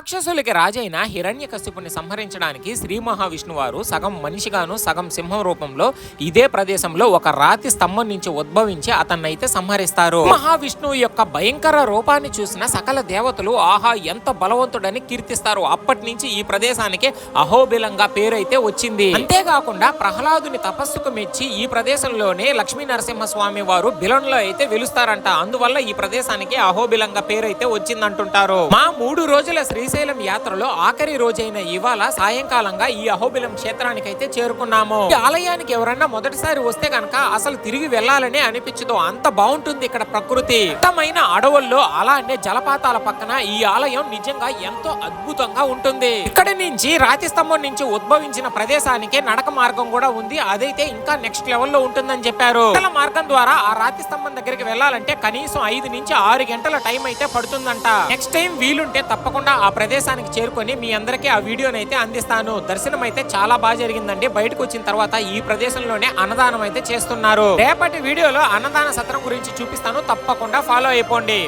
రాక్షసులకి రాజైన హిరణ్యకశిపుని సంహరించడానికి శ్రీ మహావిష్ణువారు సగం మనిషిగాను సగం సింహం రూపంలో ఇదే ప్రదేశంలో ఒక రాతి స్తంభం నుంచి ఉద్భవించి అతన్నైతే సంహరిస్తారు. మహావిష్ణువు యొక్క భయంకర రూపాన్ని చూసిన సకల దేవతలు ఆహా ఎంత బలవంతుడని కీర్తిస్తారు. అప్పటి నుంచి ఈ ప్రదేశానికి అహోబిలంగా పేరైతే వచ్చింది. అంతేకాకుండా ప్రహ్లాదుని తపస్సుకు మెచ్చి ఈ ప్రదేశంలోనే లక్ష్మీ నరసింహస్వామి వారు బిలంలో అయితే వెలుస్తారంట. అందువల్ల ఈ ప్రదేశానికి అహోబిలంగా పేరైతే వచ్చిందంటుంటారు. మా 3 రోజుల శ్రీశైలం యాత్రలో ఆఖరి రోజైన ఇవాళ సాయంకాలంగా ఈ అహోబిలం క్షేత్రానికి అయితే చేరుకున్నాము. ఈ ఆలయానికి ఎవరన్నా మొదటిసారి వస్తే గనక అసలు తిరిగి వెళ్లాలనే అనిపించదు. అంత బాగుంటుంది ఇక్కడ ప్రకృతి. దట్టమైన అడవుల్లో అలానే జలపాతాల పక్కన ఈ ఆలయం నిజంగా ఎంతో అద్భుతంగా ఉంటుంది. ఇక్కడ నుంచి రాతి స్తంభం నుంచి ఉద్భవించిన ప్రదేశానికి నడక మార్గం కూడా ఉంది. అదైతే ఇంకా నెక్స్ట్ లెవెల్లో ఉంటుందని చెప్పారు. మార్గం ద్వారా ఆ రాతి స్తంభం దగ్గరికి వెళ్లాలంటే కనీసం 5 నుంచి 6 గంటల టైం అయితే పడుతుందంట. నెక్స్ట్ టైం వీలుంటే తప్పకుండా ఆ ప్రదేశానికి చేరుకొని మీ అందరికీ ఆ వీడియోని అయితే అందిస్తాను. దర్శనం అయితే చాలా బాగా జరిగిందండి. బయటకు వచ్చిన తర్వాత ఈ ప్రదేశంలోనే అన్నదానం అయితే చేస్తున్నారు. రేపటి వీడియోలో అన్నదాన సత్రం గురించి చూపిస్తాను. తప్పకుండా ఫాలో అయిపోండి.